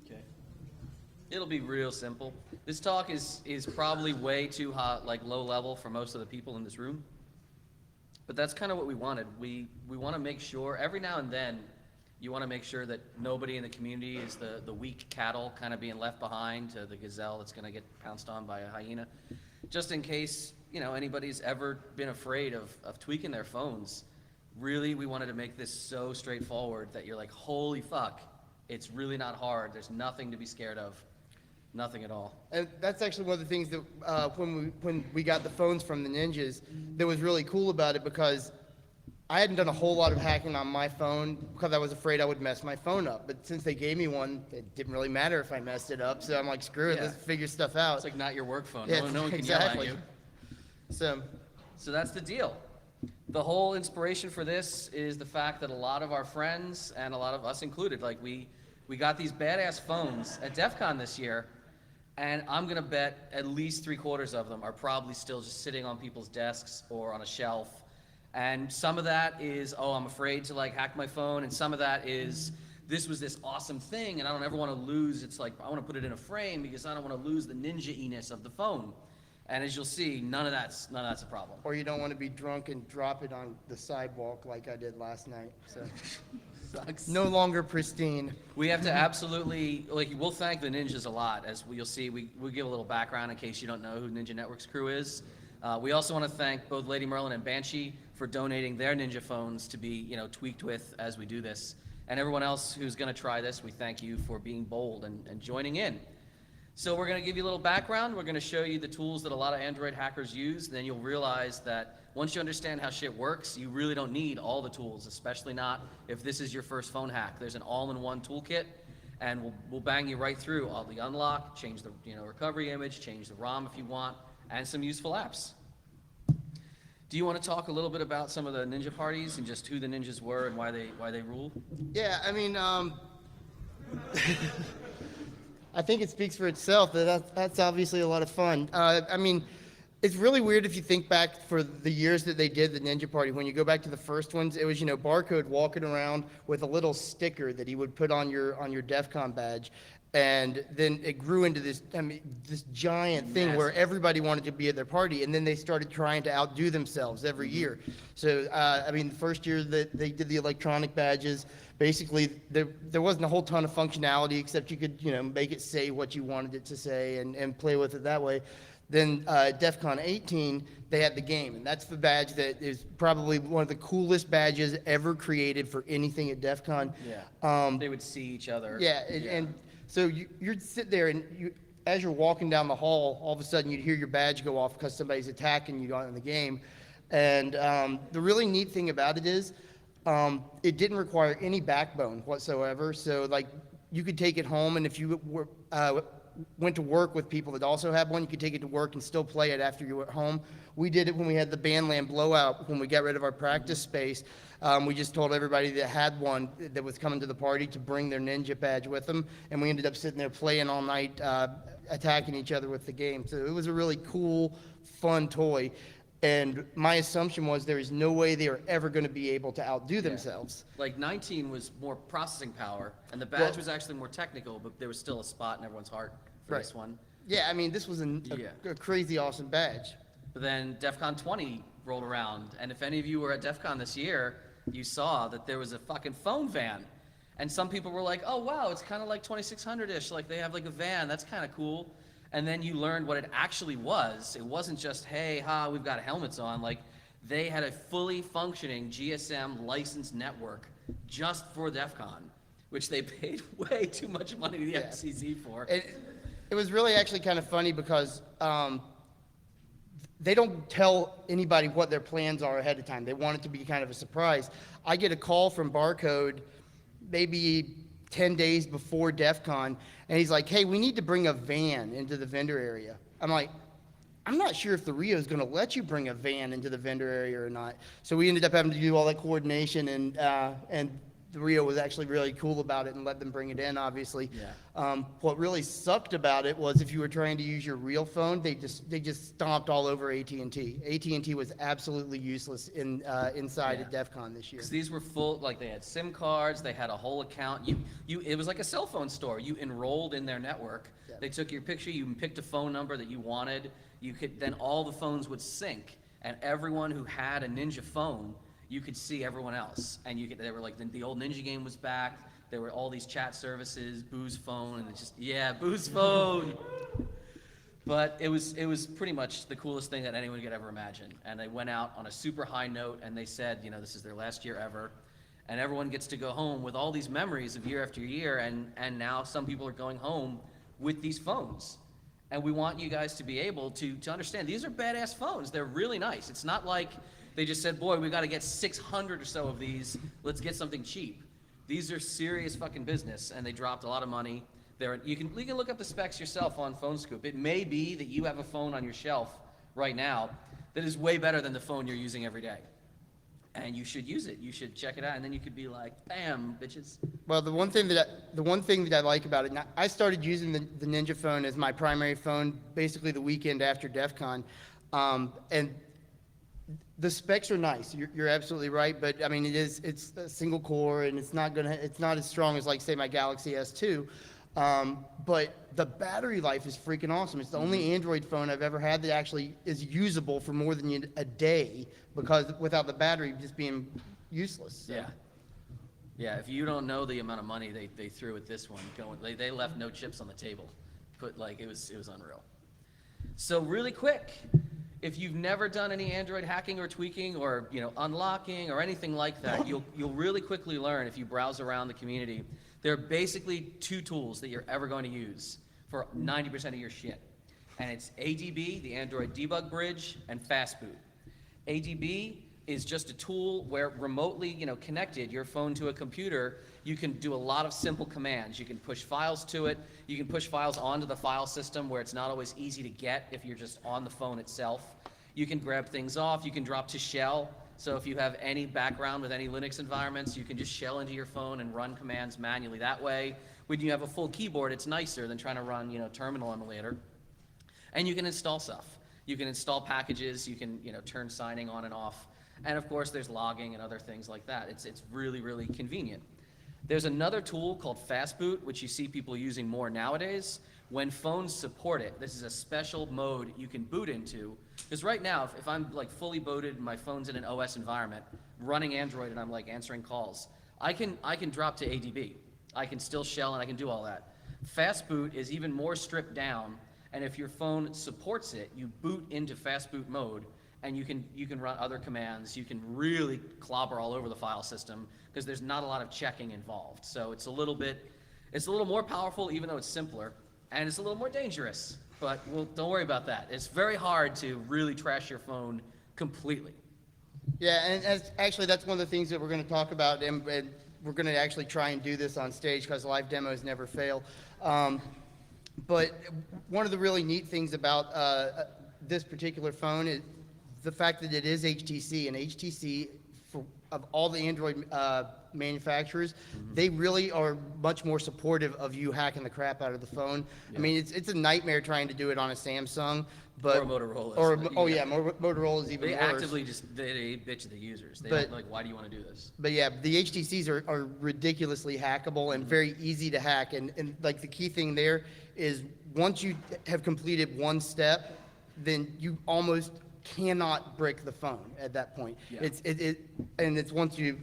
Okay. It'll be real simple. This talk is probably way too hot, like low level for most of the people in this room. But that's kind of what we wanted. We want to make sure, every now and then, you want to make sure that nobody in the community is the weak cattle kind of being left behind to the gazelle that's going to get pounced on by a hyena. Just in case, anybody's ever been afraid of tweaking their phones. Really, we wanted to make this so straightforward that you're like, holy fuck, it's really not hard. There's nothing to be scared of. Nothing at all. And that's actually one of the things that when we got the phones from the ninjas, that was really cool about it, because I hadn't done a whole lot of hacking on my phone because I was afraid I would mess my phone up. But since they gave me one, it didn't really matter if I messed it up. So I'm like, screw it, let's figure stuff out. It's like not your work phone. Yeah, no one can exactly. yell at you. So that's the deal. The whole inspiration for this is the fact that a lot of our friends, and a lot of us included, like we got these badass phones at DEF CON this year, and I'm gonna bet at least 3/4 of them are probably still just sitting on people's desks or on a shelf. And some of that is, I'm afraid to like hack my phone, and some of that is, this was this awesome thing and I don't ever want to lose, it's like I want to put it in a frame because I don't want to lose the ninja-iness of the phone. And as you'll see, none of that's a problem. Or you don't want to be drunk and drop it on the sidewalk like I did last night. So Sucks. no longer pristine. We have to absolutely, we'll thank the ninjas a lot. As you'll see, we'll give a little background in case you don't know who Ninja Network's crew is. We also want to thank both Lady Merlin and Banshee for donating their ninja phones to be, tweaked with as we do this. And everyone else who's going to try this, we thank you for being bold and joining in. So we're going to give you a little background. We're going to show you the tools that a lot of Android hackers use. Then you'll realize that once you understand how shit works, you really don't need all the tools, especially not if this is your first phone hack. There's an all-in-one toolkit, and we'll bang you right through all the unlock, change the recovery image, change the ROM if you want, and some useful apps. Do you want to talk a little bit about some of the ninja parties and just who the ninjas were and why they rule? Yeah, I mean, I think it speaks for itself. That's obviously a lot of fun. I mean, it's really weird if you think back for the years that they did the Ninja Party. When you go back to the first ones, it was, Barcode walking around with a little sticker that he would put on your DEF CON badge. And then it grew into this giant thing where everybody wanted to be at their party, and then they started trying to outdo themselves every year. So, the first year that they did the electronic badges, basically there wasn't a whole ton of functionality except you could, make it say what you wanted it to say and play with it that way. Then DEF CON 18, they had the game, and that's the badge that is probably one of the coolest badges ever created for anything at DEF CON. Yeah. They would see each other. Yeah, and so you'd sit there, and as you're walking down the hall, all of a sudden you'd hear your badge go off because somebody's attacking you in the game. And the really neat thing about it is it didn't require any backbone whatsoever. So you could take it home, and if you went to work with people that also had one, you could take it to work and still play it after you were at home. We did it when we had the Bandland blowout, when we got rid of our practice space. We just told everybody that had one that was coming to the party to bring their ninja badge with them, and we ended up sitting there playing all night, attacking each other with the game. So it was a really cool, fun toy, and my assumption was there is no way they are ever going to be able to outdo themselves. 19 was more processing power, and the badge was actually more technical, but there was still a spot in everyone's heart for this one. Yeah, I mean, this was a crazy awesome badge. But then DEF CON 20 rolled around, and if any of you were at DEF CON this year, you saw that there was a fucking phone van. And some people were like, oh wow, it's kind of like 2600-ish, like they have like a van, that's kind of cool. And then you learned what it actually was. It wasn't just, hey, we've got helmets on. Like, they had a fully functioning GSM licensed network just for DEF CON, which they paid way too much money to the FCC for. It was really actually kind of funny because they don't tell anybody what their plans are ahead of time. They want it to be kind of a surprise. I get a call from Barcode maybe 10 days before DEF CON, and he's like, hey, we need to bring a van into the vendor area. I'm like, I'm not sure if the Rio is going to let you bring a van into the vendor area or not. So we ended up having to do all that coordination, and Rio was actually really cool about it and let them bring it in, obviously. Yeah. What really sucked about it was if you were trying to use your real phone, they just stomped all over AT&T. AT&T was absolutely useless inside at DEF CON this year. Because these were full, like they had SIM cards, they had a whole account. It was like a cell phone store. You enrolled in their network. Yeah. They took your picture, you picked a phone number that you wanted. Then all the phones would sync, and everyone who had a Ninja phone, you could see everyone else. And they were like, the old Ninja game was back. There were all these chat services, Boo's phone, and Boo's phone. But it was pretty much the coolest thing that anyone could ever imagine. And they went out on a super high note, and they said, this is their last year ever. And everyone gets to go home with all these memories of year after year, and now some people are going home with these phones. And we want you guys to be able to understand, these are badass phones. They're really nice. It's not like they just said, boy, we got to get 600 or so of these. Let's get something cheap. These are serious fucking business, and they dropped a lot of money. You can look up the specs yourself on Phone Scoop. It may be that you have a phone on your shelf right now that is way better than the phone you're using every day. And you should use it. You should check it out, and then you could be like, bam, bitches. Well, the one thing that I like about it, now, I started using the Ninja phone as my primary phone basically the weekend after DEF CON, and the specs are nice. You're absolutely right, but I mean it's a single core, and it's not as strong as, like, say, my Galaxy S2. But the battery life is freaking awesome. It's the only Android phone I've ever had that actually is usable for more than a day, because without the battery just being useless. So. Yeah. If you don't know the amount of money they threw at this one, they left no chips on the table. It was unreal. So really quick, if you've never done any Android hacking or tweaking or unlocking or anything like that, you'll really quickly learn if you browse around the community. There are basically two tools that you're ever going to use for 90% of your shit. And it's ADB, the Android Debug Bridge, and Fastboot. ADB is just a tool where remotely, connected your phone to a computer, you can do a lot of simple commands. You can push files to it. You can push files onto the file system where it's not always easy to get if you're just on the phone itself. You can grab things off. You can drop to shell. So if you have any background with any Linux environments, you can just shell into your phone and run commands manually that way. When you have a full keyboard, it's nicer than trying to run, terminal emulator. And you can install stuff. You can install packages. You can, turn signing on and off. And of course, there's logging and other things like that. It's really, really convenient. There's another tool called Fastboot, which you see people using more nowadays. When phones support it, this is a special mode you can boot into. Because right now, if I'm like fully booted and my phone's in an OS environment, running Android and I'm like answering calls, I can drop to ADB. I can still shell and I can do all that. Fastboot is even more stripped down, and if your phone supports it, you boot into Fastboot mode, and you can run other commands. You can really clobber all over the file system because there's not a lot of checking involved. So it's a little more powerful, even though it's simpler, and it's a little more dangerous. But don't worry about that. It's very hard to really trash your phone completely. Yeah, and actually that's one of the things that we're going to talk about, and we're going to actually try and do this on stage because live demos never fail. But one of the really neat things about this particular phone is the fact that it is HTC, and HTC, of all the Android manufacturers, they really are much more supportive of you hacking the crap out of the phone. Yeah. I mean, it's a nightmare trying to do it on a Samsung. But, or Motorola. Motorola is even worse. They actively they bitch at the users. They're like, why do you want to do this? But yeah, the HTCs are ridiculously hackable and very easy to hack. And like the key thing there is once you have completed one step, then you almost cannot brick the phone at that point. Yeah. It's once you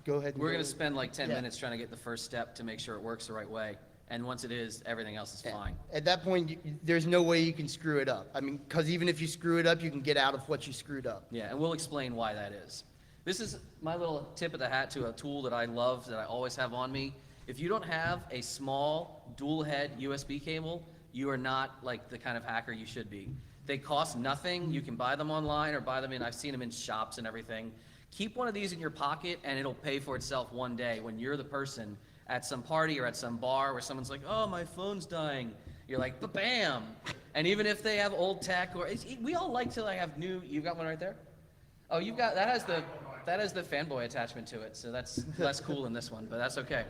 go ahead. We're going to spend like 10 minutes trying to get the first step to make sure it works the right way. And once it is, everything else is fine. At that point, there's no way you can screw it up. I mean, because even if you screw it up, you can get out of what you screwed up. Yeah, and we'll explain why that is. This is my little tip of the hat to a tool that I love, that I always have on me. If you don't have a small dual head USB cable, you are not like the kind of hacker you should be. They cost nothing. You can buy them online or buy them I've seen them in shops and everything. Keep one of these in your pocket and it'll pay for itself one day when you're the person at some party or at some bar where someone's like, oh, my phone's dying. You're like, bam. And even if they have old tech, we all like to have new, you've got one right there? Oh, that has the, That is the fanboy attachment to it, so that's less cool in this one, but that's okay.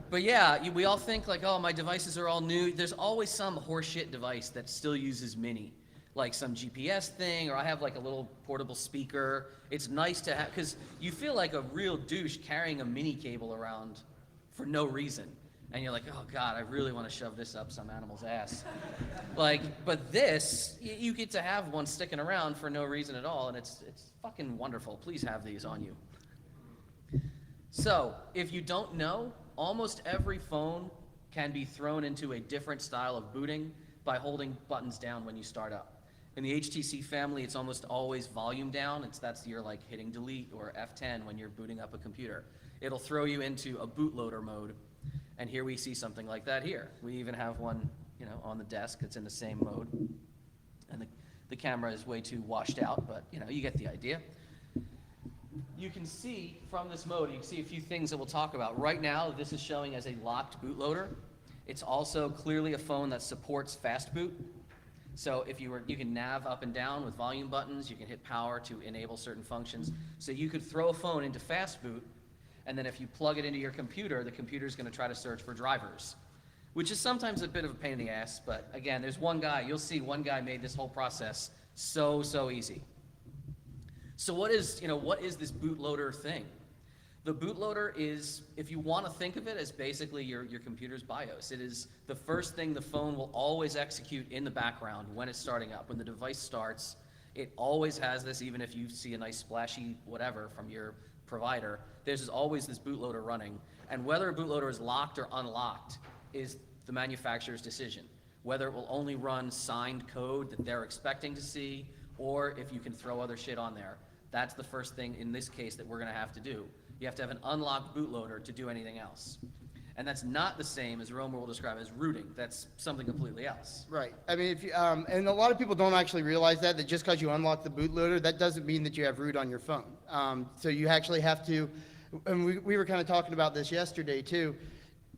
But yeah, we all think like, oh, my devices are all new. There's always some horseshit device that still uses mini, like some GPS thing, or I have like a little portable speaker. It's nice to have, because you feel like a real douche carrying a mini cable around for no reason. And you're like, oh God, I really want to shove this up some animal's ass. Like, but this, you get to have one sticking around for no reason at all, and it's fucking wonderful. Please have these on you. So, if you don't know, almost every phone can be thrown into a different style of booting by holding buttons down when you start up. In the HTC family, it's almost always volume down. That's you're like hitting delete or F10 when you're booting up a computer. It'll throw you into a bootloader mode. And here we see something like that here. We even have one, on the desk that's in the same mode. And the camera is way too washed out, but you get the idea. You can see from this mode, you can see a few things that we'll talk about. Right now, this is showing as a locked bootloader. It's also clearly a phone that supports fast boot. So if you can nav up and down with volume buttons, you can hit power to enable certain functions. So you could throw a phone into fast boot, and then if you plug it into your computer, the computer's going to try to search for drivers, which is sometimes a bit of a pain in the ass. But again, there's one guy, you'll see one guy made this whole process so easy. So what is this bootloader thing? The bootloader is, if you want to think of it as basically your computer's BIOS, it is the first thing the phone will always execute in the background when it's starting up. When the device starts, it always has this, even if you see a nice splashy whatever from your provider, there's always this bootloader running. And whether a bootloader is locked or unlocked is the manufacturer's decision. Whether it will only run signed code that they're expecting to see, or if you can throw other shit on there. That's the first thing in this case that we're going to have to do. You have to have an unlocked bootloader to do anything else. And that's not the same as Romer will describe as rooting. That's something completely else. Right. I mean, if you, and a lot of people don't actually realize that just because you unlock the bootloader, that doesn't mean that you have root on your phone. So you actually have to, and we were kind of talking about this yesterday too,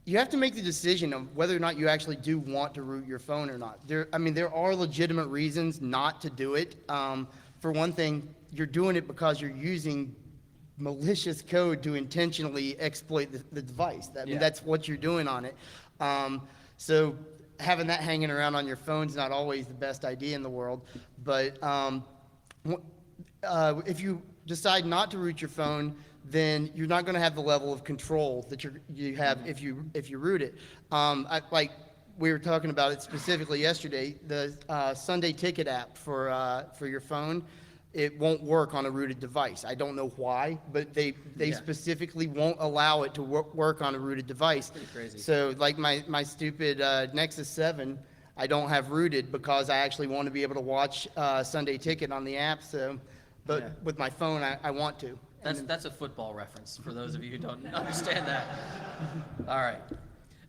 you have to make the decision of whether or not you actually do want to root your phone or not. There are legitimate reasons not to do it. For one thing, you're doing it because you're using malicious code to intentionally exploit the device. That's what you're doing on it. So having that hanging around on your phone is not always the best idea in the world. But if you decide not to root your phone, then you're not going to have the level of control that you have if you root it. Like we were talking about it specifically yesterday, the Sunday Ticket app for your phone, it won't work on a rooted device. I don't know why, but they specifically won't allow it to work on a rooted device. Pretty crazy. So like my stupid Nexus 7, I don't have rooted because I actually want to be able to watch Sunday Ticket on the app. So, but with my phone, I want to. That's a football reference for those of you who don't understand that. All right.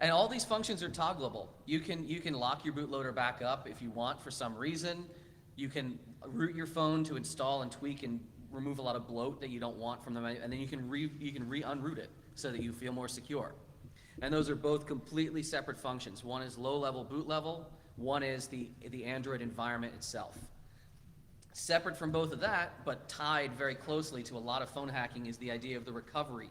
And all these functions are toggleable. You can lock your bootloader back up if you want for some reason. You can root your phone to install and tweak and remove a lot of bloat that you don't want from the menu, and then you can unroot it so that you feel more secure. And those are both completely separate functions. One is low-level boot level. One is the Android environment itself. Separate from both of that, but tied very closely to a lot of phone hacking, is the idea of the recovery.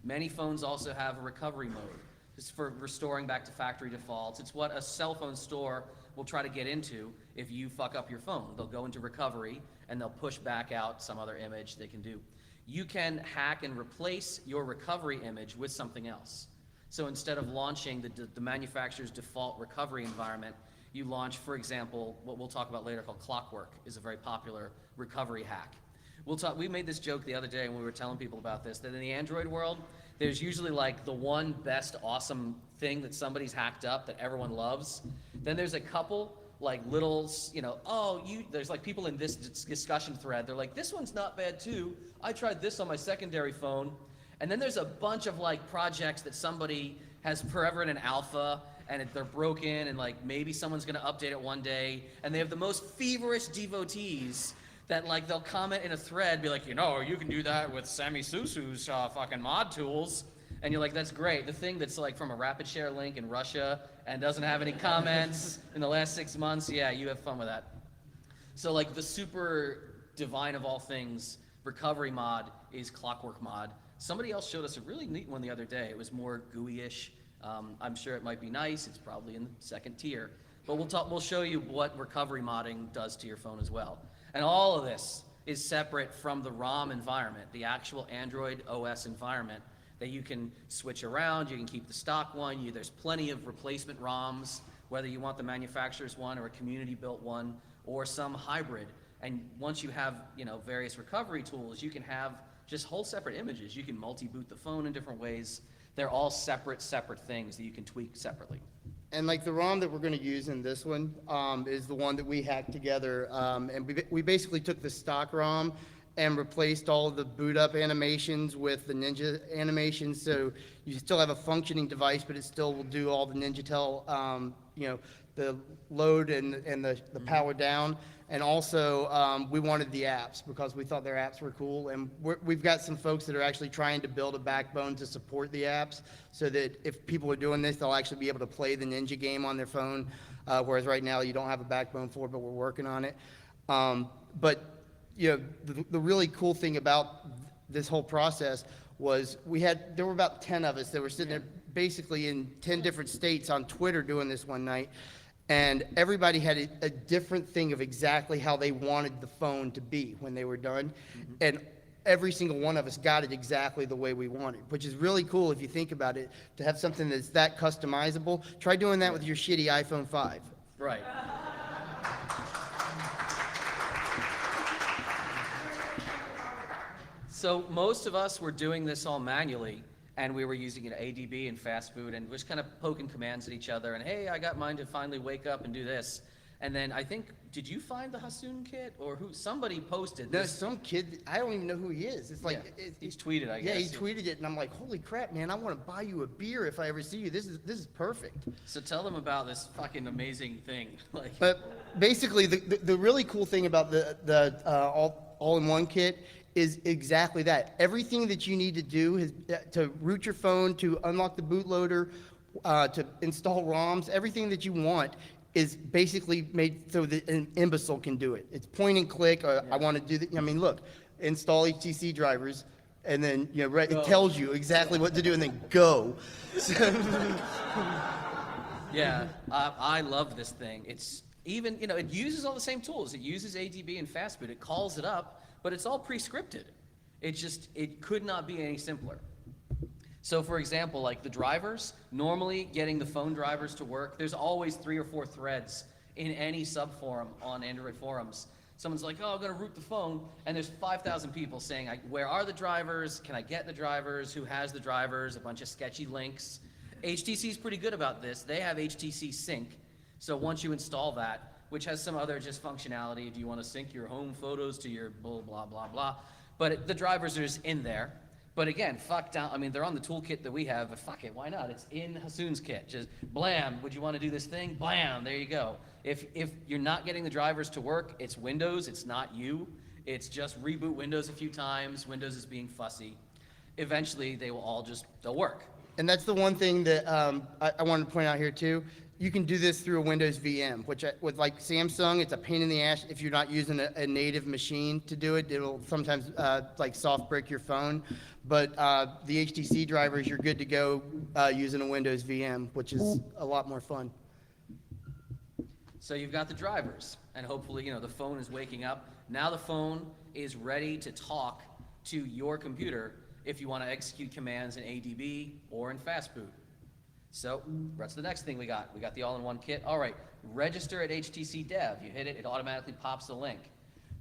Many phones also have a recovery mode. It's for restoring back to factory defaults. It's what a cell phone store will try to get into if you fuck up your phone. They'll go into recovery and they'll push back out some other image they can do. You can hack and replace your recovery image with something else. So instead of launching the manufacturer's default recovery environment, you launch, for example, what we'll talk about later called Clockwork is a very popular recovery hack. We made this joke the other day when we were telling people about this, that in the Android world, there's usually like the one best awesome thing that somebody's hacked up that everyone loves. Then there's a couple like little, there's like people in this discussion thread, they're like, this one's not bad too. I tried this on my secondary phone. And then there's a bunch of like projects that somebody has forever in an alpha and they're broken and like maybe someone's gonna update it one day and they have the most feverish devotees that like they'll comment in a thread, be like, you can do that with Sammy Susu's fucking mod tools. And you're like, that's great. The thing that's like from a rapid share link in Russia and doesn't have any comments in the last 6 months, yeah, you have fun with that. So like the super divine of all things, recovery mod is Clockwork mod. Somebody else showed us a really neat one the other day. It was more GUI-ish. I'm sure it might be nice. It's probably in the second tier. But we'll show you what recovery modding does to your phone as well. And all of this is separate from the ROM environment, the actual Android OS environment that you can switch around. You can keep the stock one. There's plenty of replacement ROMs, whether you want the manufacturer's one or a community-built one or some hybrid. And once you have, various recovery tools, you can have just whole separate images. You can multi-boot the phone in different ways. They're all separate things that you can tweak separately. And like the ROM that we're going to use in this one is the one that we hacked together. And we basically took the stock ROM and replaced all of the boot up animations with the Ninja animations. So you still have a functioning device, but it still will do all the NinjaTel, the load and the power down. And also, we wanted the apps because we thought their apps were cool. And we've got some folks that are actually trying to build a backbone to support the apps so that if people are doing this, they'll actually be able to play the Ninja game on their phone, whereas right now you don't have a backbone for it, but we're working on it. But the really cool thing about this whole process was there were about 10 of us that were sitting there basically in 10 different states on Twitter doing this one night. And everybody had a different thing of exactly how they wanted the phone to be when they were done. Mm-hmm. And every single one of us got it exactly the way we wanted, which is really cool if you think about it, to have something that's that customizable. Try doing that with your shitty iPhone 5. Right. So most of us were doing this all manually, and we were using an ADB and fastboot, and just kind of poking commands at each other, and hey, I got mine to finally wake up and do this. And then I think, did you find the Hasoon kit, or somebody posted No, this? some kid, I don't even know who he is. It's like, he's tweeted, I guess. Yeah, he tweeted it, and I'm like, holy crap, man, I want to buy you a beer if I ever see you. This is perfect. So tell them about this fucking amazing thing. But basically, the really cool thing about the all-in-one kit is exactly that. Everything that you need to do is to root your phone, to unlock the bootloader, to install ROMs, everything that you want is basically made so that an imbecile can do it. It's point and click. I want to do that. I mean, look, install HTC drivers, and then it tells you exactly what to do, and then go. Yeah, I love this thing. It's even, it uses all the same tools. It uses ADB and fastboot. It calls it up, but it's all pre-scripted. It could not be any simpler. So for example, like the drivers, normally getting the phone drivers to work, there's always 3 or 4 threads in any subforum on Android forums. Someone's like, oh, I'm gonna root the phone, and there's 5,000 people saying, where are the drivers? Can I get the drivers? Who has the drivers? A bunch of sketchy links. HTC's pretty good about this. They have HTC Sync. So once you install that, which has some other just functionality, do you want to sync your home photos to your blah, blah, blah, blah. But the drivers are just in there. But again, they're on the toolkit that we have, but fuck it, why not? It's in Hasoon's kit. Just blam, would you want to do this thing? Blam, there you go. If you're not getting the drivers to work, it's Windows, it's not you. It's just reboot Windows a few times. Windows is being fussy. Eventually, they'll work. And that's the one thing that I wanted to point out here too. You can do this through a Windows VM, which with like Samsung, it's a pain in the ass if you're not using a native machine to do it. It'll sometimes like soft break your phone. But the HTC drivers, you're good to go using a Windows VM, which is a lot more fun. So you've got the drivers, and hopefully, the phone is waking up. Now the phone is ready to talk to your computer if you want to execute commands in ADB or in fastboot. So what's the next thing we got? We got the all-in-one kit. All right, register at HTC Dev. You hit it, it automatically pops the link.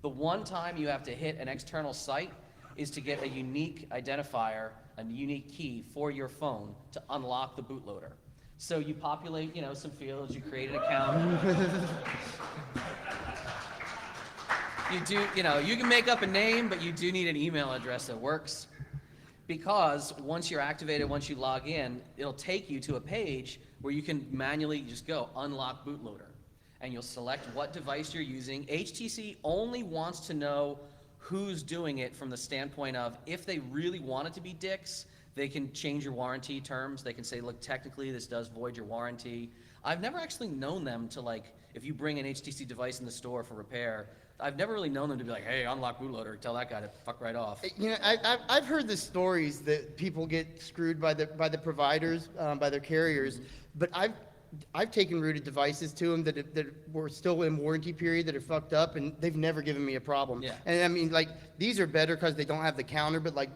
The one time you have to hit an external site is to get a unique identifier, a unique key for your phone to unlock the bootloader. So you populate, some fields, you create an account. You can make up a name, but you do need an email address that works. Because once you're activated, once you log in, it'll take you to a page where you can manually just go unlock bootloader. And you'll select what device you're using. HTC only wants to know who's doing it from the standpoint of if they really want it to be dicks, they can change your warranty terms. They can say, look, technically this does void your warranty. I've never actually known them to if you bring an HTC device in the store for repair, I've never really known them to be like, hey, unlock bootloader, tell that guy to fuck right off. You know, I've heard the stories that people get screwed by the providers, by their carriers, but I've taken rooted devices to them that were still in warranty period that are fucked up, and they've never given me a problem. Yeah. And I mean, like, these are better because they don't have the counter, but like,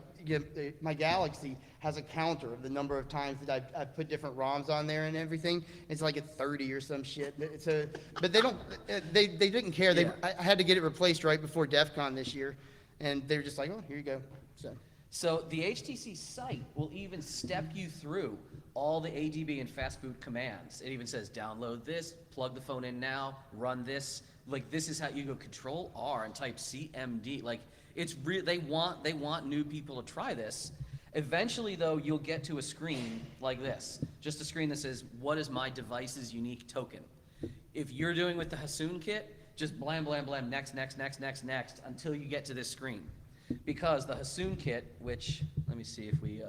my Galaxy has a counter of the number of times that I've put different ROMs on there and everything. It's like at 30 or some shit. But they didn't care. Yeah. I had to get it replaced right before DEF CON this year, and they were just like, oh, here you go. So the HTC site will even step you through all the ADB and fastboot commands. It even says download this, plug the phone in now, run this. Like, this is how you go Control R and type CMD. Like, it's real. They want new people to try this. Eventually, though, you'll get to a screen like this, just a screen that says, what is my device's unique token? If you're doing with the Hasoon kit, just blam, blam, blam, next, next, next, next, next, until you get to this screen. Because the Hasoon kit, which, let me see if we,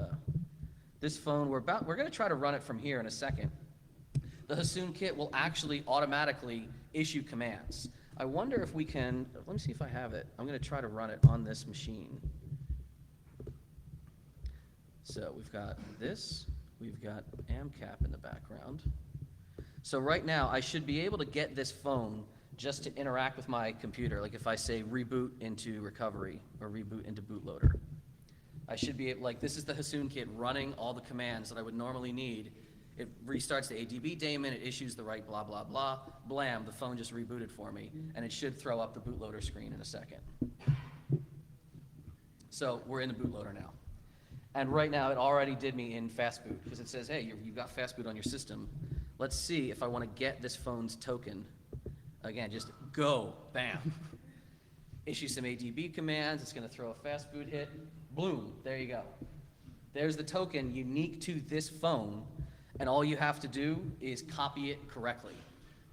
this phone, we're going to try to run it from here in a second. The Hasoon kit will actually automatically issue commands. I wonder if we can, let me see if I have it. I'm going to try to run it on this machine. So we've got this, we've got AMCAP in the background. So right now, I should be able to get this phone just to interact with my computer. Like if I say reboot into recovery or reboot into bootloader. I should be able, like, this is the Hasoon kit running all the commands that I would normally need. It restarts the ADB daemon, it issues the right blah, blah, blah. Blam, the phone just rebooted for me, and it should throw up the bootloader screen in a second. So we're in the bootloader now. And right now, it already did me in fastboot, because it says, hey, you've got fastboot on your system. Let's see if I want to get this phone's token. Again, just go, bam. Issue some ADB commands, it's going to throw a fastboot hit. Bloom, there you go. There's the token unique to this phone, and all you have to do is copy it correctly.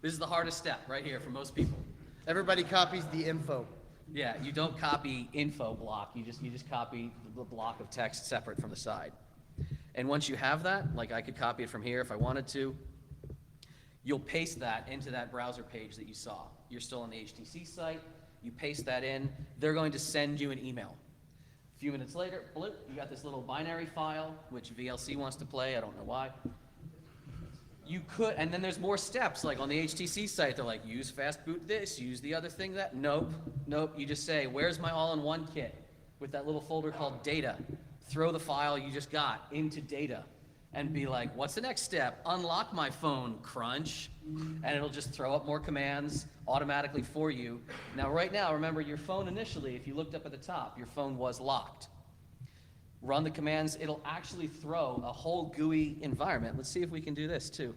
This is the hardest step right here for most people. Everybody copies the info. Yeah, you don't copy info block, you just copy the block of text separate from the side. And once you have that, like I could copy it from here if I wanted to, you'll paste that into that browser page that you saw. You're still on the HTC site, you paste that in, they're going to send you an email. A few minutes later, bloop, you got this little binary file, which VLC wants to play, I don't know why. You could, and then there's more steps, like on the HTC site, they're like, use fastboot this, use the other thing that, nope, you just say, where's my all-in-one kit? With that little folder called data. Throw the file you just got into data and be like, what's the next step? Unlock my phone, crunch, and it'll just throw up more commands automatically for you. Now, right now, remember your phone initially, if you looked up at the top, your phone was locked. Run the commands, it'll actually throw a whole GUI environment. Let's see if we can do this too.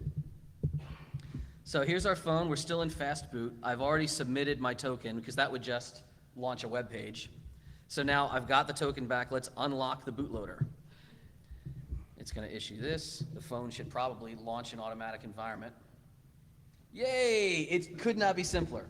So here's our phone, we're still in fastboot. I've already submitted my token because that would just launch a web page. So now I've got the token back, let's unlock the bootloader. It's gonna issue this. The phone should probably launch an automatic environment. Yay, it could not be simpler.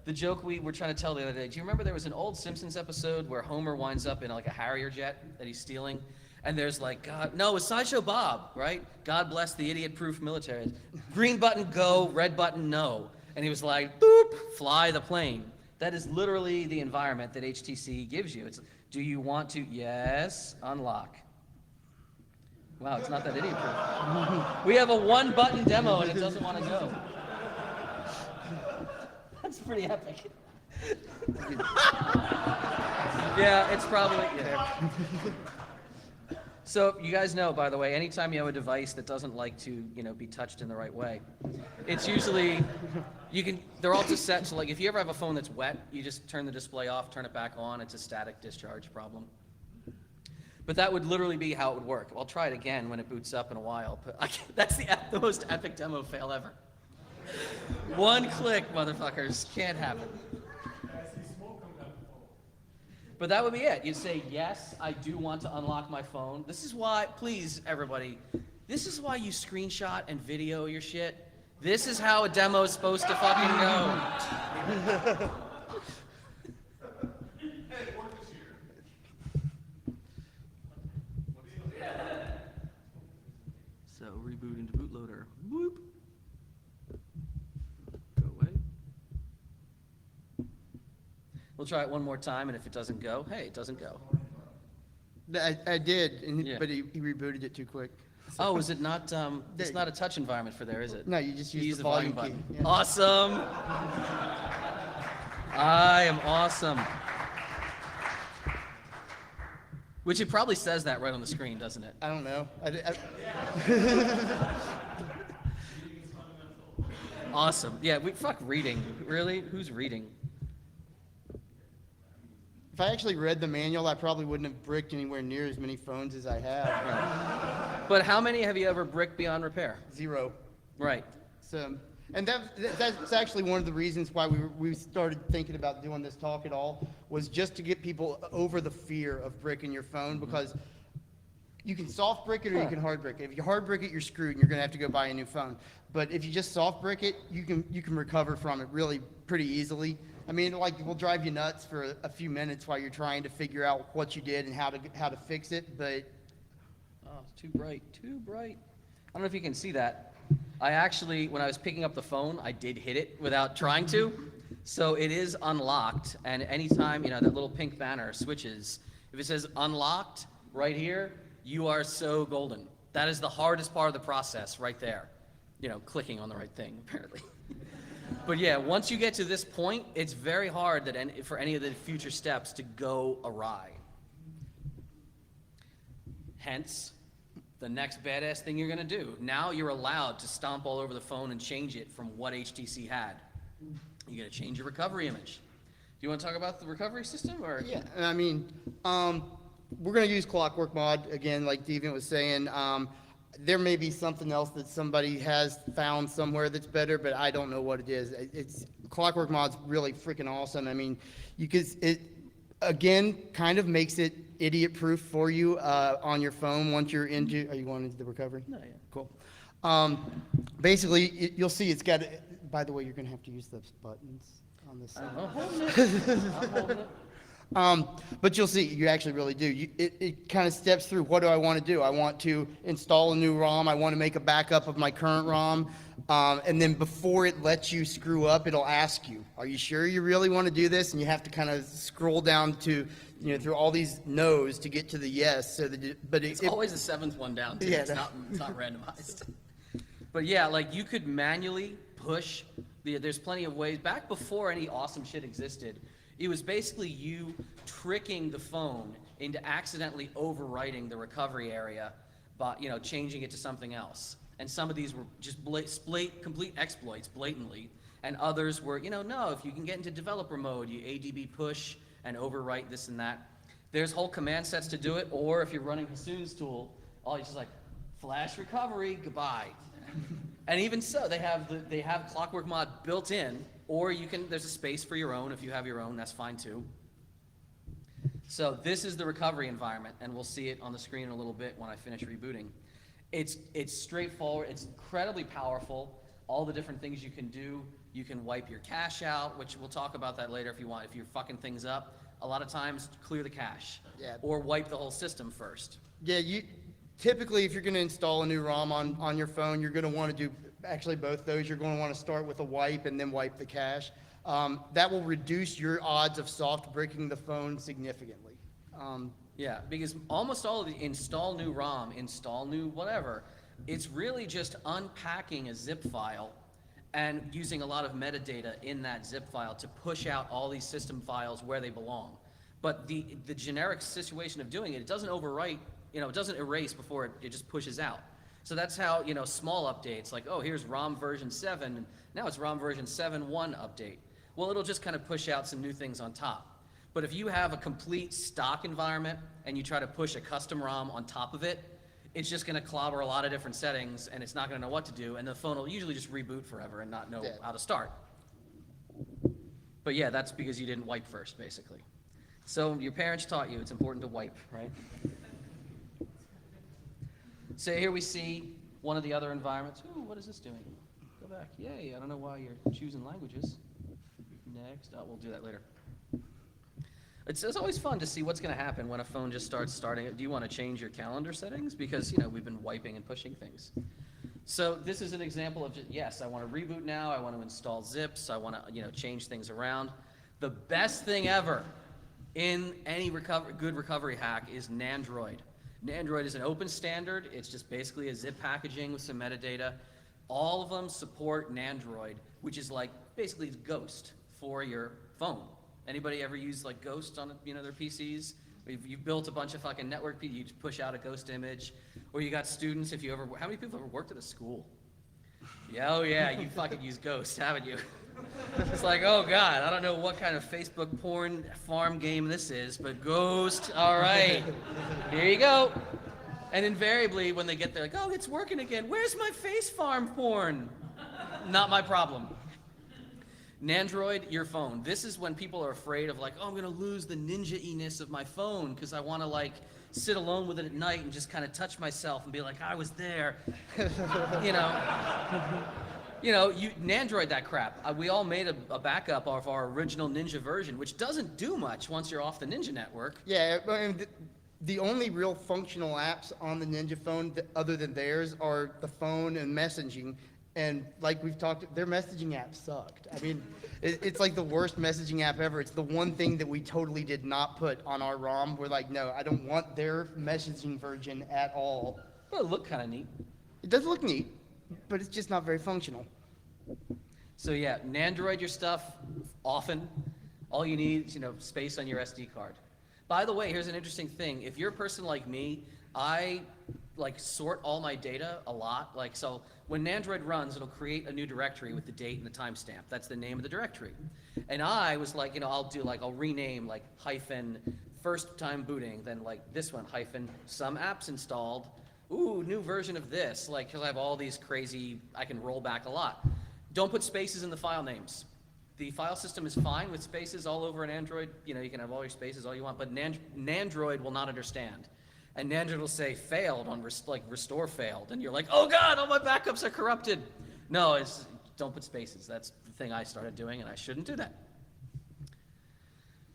The joke we were trying to tell the other day, do you remember there was an old Simpsons episode where Homer winds up in like a Harrier jet that he's stealing? And there's like, God, no, it's Sideshow Bob, right? God bless the idiot-proof military. Green button, go, red button, no. And he was like, boop, fly the plane. That is literally the environment that HTC gives you. It's, do you want to, yes, unlock. Wow, it's not that idiot-proof. We have a one-button demo and it doesn't want to go. That's pretty epic. Yeah, it's probably, yeah. So you guys know, by the way, anytime you have a device that doesn't like to, be touched in the right way, it's usually, they're all just set, so like if you ever have a phone that's wet, you just turn the display off, turn it back on, it's a static discharge problem. But that would literally be how it would work. I'll try it again when it boots up in a while, but that's the most epic demo fail ever. One click, motherfuckers, can't happen. But that would be it. You'd say, yes, I do want to unlock my phone. This is why, please, everybody, this is why you screenshot and video your shit. This is how a demo is supposed to fucking go. So, reboot into bootloader. Whoop. Go away. We'll try it one more time, and if it doesn't go, hey, it doesn't go. I did, Yeah. but he rebooted it too quick. Oh, is it not, it's not a touch environment for there, is it? No, you just You use the volume key. Yeah. Awesome. I am awesome. Which it probably says that right on the screen, doesn't it? I don't know. Awesome. Yeah, fuck reading. Really? Who's reading? If I actually read the manual, I probably wouldn't have bricked anywhere near as many phones as I have. But how many have you ever bricked beyond repair? 0. Right. So, and that's actually one of the reasons why we started thinking about doing this talk at all, was just to get people over the fear of bricking your phone, because you can soft brick it or you can hard brick it. If you hard brick it, you're screwed and you're gonna have to go buy a new phone. But if you just soft brick it, you can recover from it really pretty easily. I mean, like, it will drive you nuts for a few minutes while you're trying to figure out what you did and how to fix it, but Oh, it's too bright, too bright. I don't know if you can see that. I actually, when I was picking up the phone, I did hit it without trying to. So it is unlocked, and anytime, that little pink banner switches, if it says unlocked right here, you are so golden. That is the hardest part of the process right there. Clicking on the right thing, apparently. But yeah, once you get to this point, it's very hard for any of the future steps to go awry. Hence, the next badass thing you're gonna do. Now you're allowed to stomp all over the phone and change it from what HTC had. You're gonna change your recovery image. Do you want to talk about the recovery system, or? yeah, I mean, we're going to use Clockwork Mod again, like Deviant was saying. There may be something else that somebody has found somewhere that's better, but I don't know what it is. Clockwork Mod's really freaking awesome. I mean, it again kind of makes it idiot-proof for you on your phone once you're into. Are you going into the recovery? No, yeah. Cool. Basically, you'll see it's got. By the way, you're going to have to use those buttons on this side. I'm holding it. I'm holding it. But you'll see, you actually really do. It kind of steps through, what do I want to do? I want to install a new ROM. I want to make a backup of my current ROM. And then before it lets you screw up, it'll ask you, are you sure you really want to do this? And you have to kind of scroll down to, through all these no's to get to the yes. So that, but It's always the seventh one down, too. Yeah, It's not randomized. But yeah, like, you could manually push there's plenty of ways. Back before any awesome shit existed, it was basically you tricking the phone into accidentally overwriting the recovery area, but changing it to something else. And some of these were just complete exploits, blatantly. And others were, no, if you can get into developer mode, you ADB push and overwrite this and that. There's whole command sets to do it, or if you're running Hassoon's tool, all you just like, flash recovery, goodbye. And even so, they have Clockwork Mod built in, or there's a space for your own. If you have your own, that's fine too. So this is the recovery environment, and we'll see it on the screen in a little bit when I finish rebooting. It's straightforward, it's incredibly powerful. All the different things you can do. You can wipe your cache out, which we'll talk about that later if you want. If you're fucking things up, a lot of times clear the cache. Yeah. Or wipe the whole system first. Yeah, typically, if you're going to install a new ROM on your phone, you're going to want to do actually both those. You're going to want to start with a wipe and then wipe the cache. That will reduce your odds of soft bricking the phone significantly. Yeah, because almost all of the install new ROM, install new whatever, it's really just unpacking a zip file and using a lot of metadata in that zip file to push out all these system files where they belong. But the generic situation of doing it, it doesn't overwrite. It doesn't erase before it just pushes out. So that's how, small updates, like, oh, here's ROM version 7, and now it's ROM version 7.1 update. Well, it'll just kind of push out some new things on top. But if you have a complete stock environment and you try to push a custom ROM on top of it, it's just going to clobber a lot of different settings, and it's not going to know what to do, and the phone will usually just reboot forever and not know how to start. But yeah, that's because you didn't wipe first, basically. So your parents taught you it's important to wipe, right? So here we see one of the other environments. Ooh, what is this doing? Go back. Yay, I don't know why you're choosing languages. Next. Oh, we'll do that later. It's always fun to see what's going to happen when a phone just starts starting. Do you want to change your calendar settings? Because, we've been wiping and pushing things. So this is an example of, yes, I want to reboot now. I want to install zips. I want to, change things around. The best thing ever in any good recovery hack is Nandroid. Nandroid is an open standard. It's just basically a zip packaging with some metadata. All of them support Nandroid, which is like basically Ghost for your phone. Anybody ever use like Ghost on their PCs? You've built a bunch of fucking network, you just push out a Ghost image, or you got students. How many people ever worked at a school? Yeah, oh yeah, you fucking use Ghost, haven't you? It's like, oh god, I don't know what kind of Facebook porn farm game this is, but Ghost, all right, here you go. And invariably, when they get there, like, oh, it's working again. Where's my face farm porn? Not my problem. Nandroid, your phone. This is when people are afraid of like, oh, I'm gonna lose the ninja-iness of my phone because I want to like sit alone with it at night and just kind of touch myself and be like, I was there. You Nandroid that crap. We all made a backup of our original Ninja version, which doesn't do much once you're off the Ninja network. Yeah, the only real functional apps on the Ninja phone other than theirs are the phone and messaging. And like we've talked, their messaging app sucked. I mean, it's like the worst messaging app ever. It's the one thing that we totally did not put on our ROM. We're like, no, I don't want their messaging version at all. Well, it looked kind of neat. It does look neat, but it's just not very functional. So yeah, Nandroid your stuff often. All you need is, space on your SD card. By the way, here's an interesting thing. If you're a person like me, I sort all my data a lot. So when Nandroid runs, it'll create a new directory with the date and the timestamp. That's the name of the directory. And I was like, I'll rename hyphen first time booting, then this one hyphen some apps installed. Ooh, new version of this. Because I have all these crazy, I can roll back a lot. Don't put spaces in the file names. The file system is fine with spaces all over an Android. You can have all your spaces all you want, but Nandroid will not understand. And Nandroid will say failed on restore failed, and you're like, oh god, all my backups are corrupted. No, don't put spaces. That's the thing I started doing, and I shouldn't do that.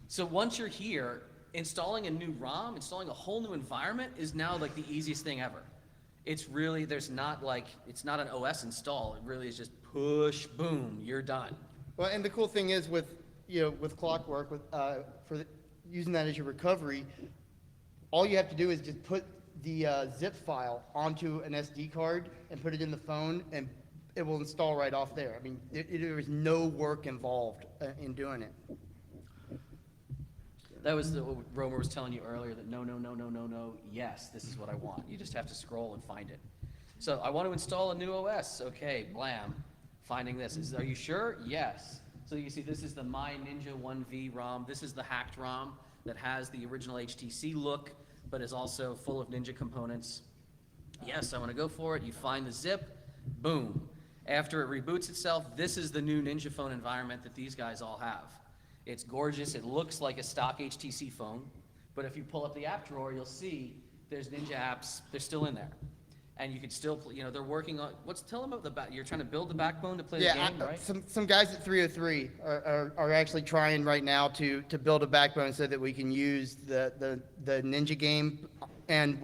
So once you're here, installing a new ROM, installing a whole new environment is now the easiest thing ever. It's really, it's not an OS install. It really is just push, boom, you're done. Well, and the cool thing is with Clockwork, using that as your recovery, all you have to do is just put the zip file onto an SD card and put it in the phone, and it will install right off there. I mean, there is no work involved in doing it. That was what Romer was telling you earlier, that no, yes, this is what I want. You just have to scroll and find it. So I want to install a new OS. Okay, blam. Finding this. Are you sure? Yes. So you see, this is the My Ninja 1V ROM. This is the hacked ROM that has the original HTC look, but is also full of Ninja components. Yes, I want to go for it. You find the zip, boom. After it reboots itself, this is the new Ninja phone environment that these guys all have. It's gorgeous. It looks like a stock HTC phone, but if you pull up the app drawer, you'll see there's Ninja apps. They're still in there. And you could still, they're working on, tell them about you're trying to build the backbone to play the game, right? Some guys at 303 are actually trying right now to build a backbone so that we can use the Ninja game. And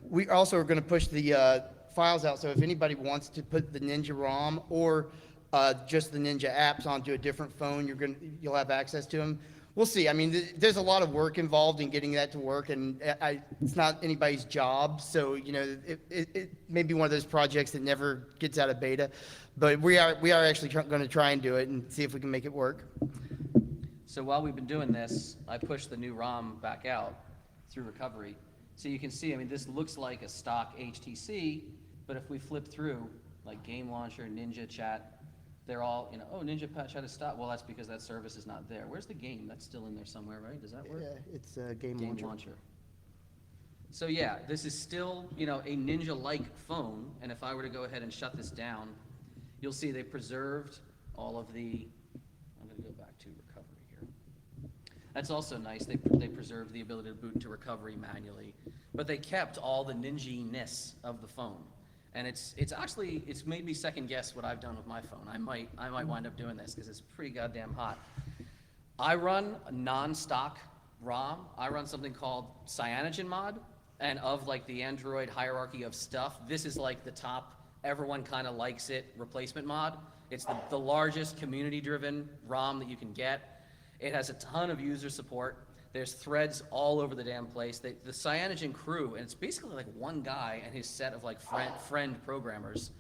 we also are going to push the files out. So if anybody wants to put the Ninja ROM or just the Ninja apps onto a different phone, you'll have access to them. We'll see. I mean, there's a lot of work involved in getting that to work, and it's not anybody's job. So, it may be one of those projects that never gets out of beta. But we are actually going to try and do it and see if we can make it work. So while we've been doing this, I pushed the new ROM back out through recovery. So you can see, I mean, this looks like a stock HTC, but if we flip through, like Game Launcher, Ninja Chat, they're all, oh, Ninja Chat is stopped. Well, that's because that service is not there. Where's the game? That's still in there somewhere, right? Does that work? Yeah, it's Game Launcher. So yeah, this is still, a Ninja-like phone, and if I were to go ahead and shut this down, you'll see they preserved all of the, I'm going to go back to recovery here. That's also nice. They preserved the ability to boot into recovery manually, but they kept all the ninja-ness of the phone. And it's made me second guess what I've done with my phone. I might wind up doing this because it's pretty goddamn hot. I run a non-stock ROM. I run something called Cyanogen mod, and of the Android hierarchy of stuff, this is the top, everyone kind of likes it replacement mod. It's the largest community-driven ROM that you can get. It has a ton of user support. There's threads all over the damn place. The Cyanogen crew, and it's basically like one guy and his set of like friend programmers.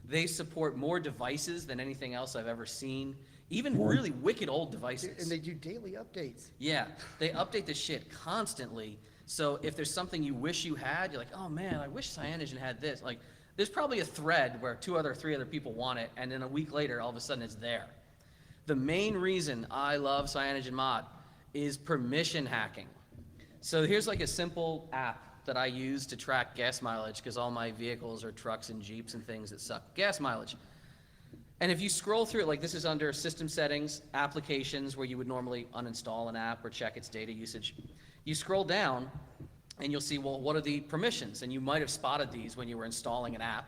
They support more devices than anything else I've ever seen. Even really wicked old devices. And they do daily updates. Yeah, they update this shit constantly. So if there's something you wish you had, you're like, oh man, I wish Cyanogen had this. Like, there's probably a thread where 3 other people want it, and then a week later, all of a sudden it's there. The main reason I love Cyanogen Mod is permission hacking. So here's like a simple app that I use to track gas mileage, because all my vehicles are trucks and Jeeps and things that suck gas mileage. And if you scroll through it, like this is under system settings, applications, where you would normally uninstall an app or check its data usage. You scroll down and you'll see, well, what are the permissions? And you might have spotted these when you were installing an app.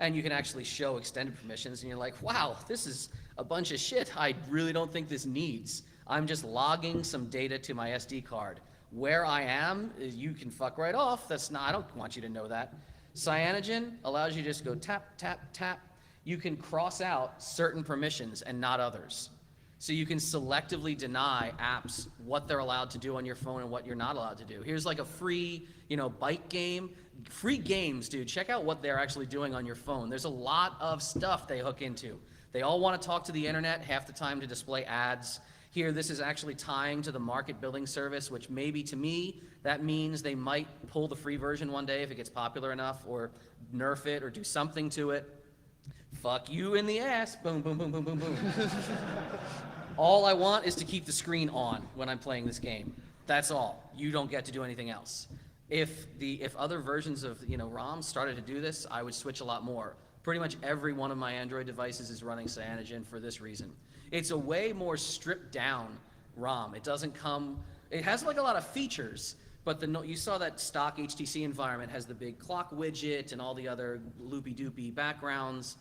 And you can actually show extended permissions, and you're like, wow, this is a bunch of shit I really don't think this needs. I'm just logging some data to my SD card. Where I am, you can fuck right off. I don't want you to know that. Cyanogen allows you to just go tap, tap, tap. You can cross out certain permissions and not others. So you can selectively deny apps what they're allowed to do on your phone and what you're not allowed to do. Here's like a free, bike game. Free games, dude. Check out what they're actually doing on your phone. There's a lot of stuff they hook into. They all want to talk to the internet half the time to display ads. Here, this is actually tying to the market building service, which maybe to me, that means they might pull the free version one day if it gets popular enough, or nerf it or do something to it. Fuck you in the ass. Boom, boom, boom, boom, boom, boom. All I want is to keep the screen on when I'm playing this game. That's all. You don't get to do anything else. If other versions of ROMs started to do this, I would switch a lot more. Pretty much every one of my Android devices is running Cyanogen for this reason. It's a way more stripped down ROM. It has like a lot of features, but you saw that stock HTC environment has the big clock widget and all the other loopy-doopy backgrounds.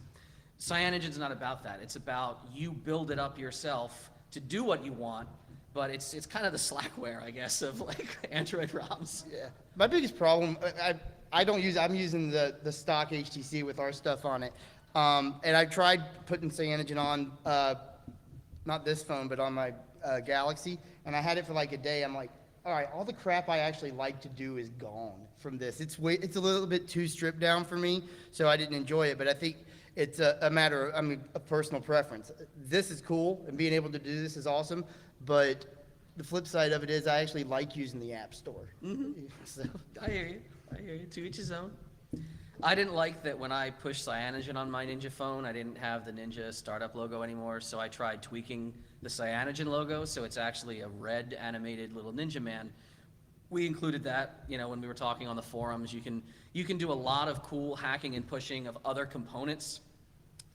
Cyanogen's not about that. It's about you build it up yourself to do what you want, but it's kind of the slackware, I guess, of like Android ROMs. Yeah. My biggest problem, I'm using the stock HTC with our stuff on it. And I tried putting Cyanogen on, not this phone, but on my Galaxy, and I had it for like a day. I'm like, all right, all the crap I actually like to do is gone from this. It's a little bit too stripped down for me, so I didn't enjoy it. But I think it's a matter of personal preference. This is cool, and being able to do this is awesome, but the flip side of it is I actually like using the App Store. Mm-hmm. So. I hear you. To each his own. I didn't like that when I pushed Cyanogen on my Ninja phone, I didn't have the Ninja startup logo anymore, so I tried tweaking the Cyanogen logo, so it's actually a red animated little Ninja man. We included that, when we were talking on the forums. You can do a lot of cool hacking and pushing of other components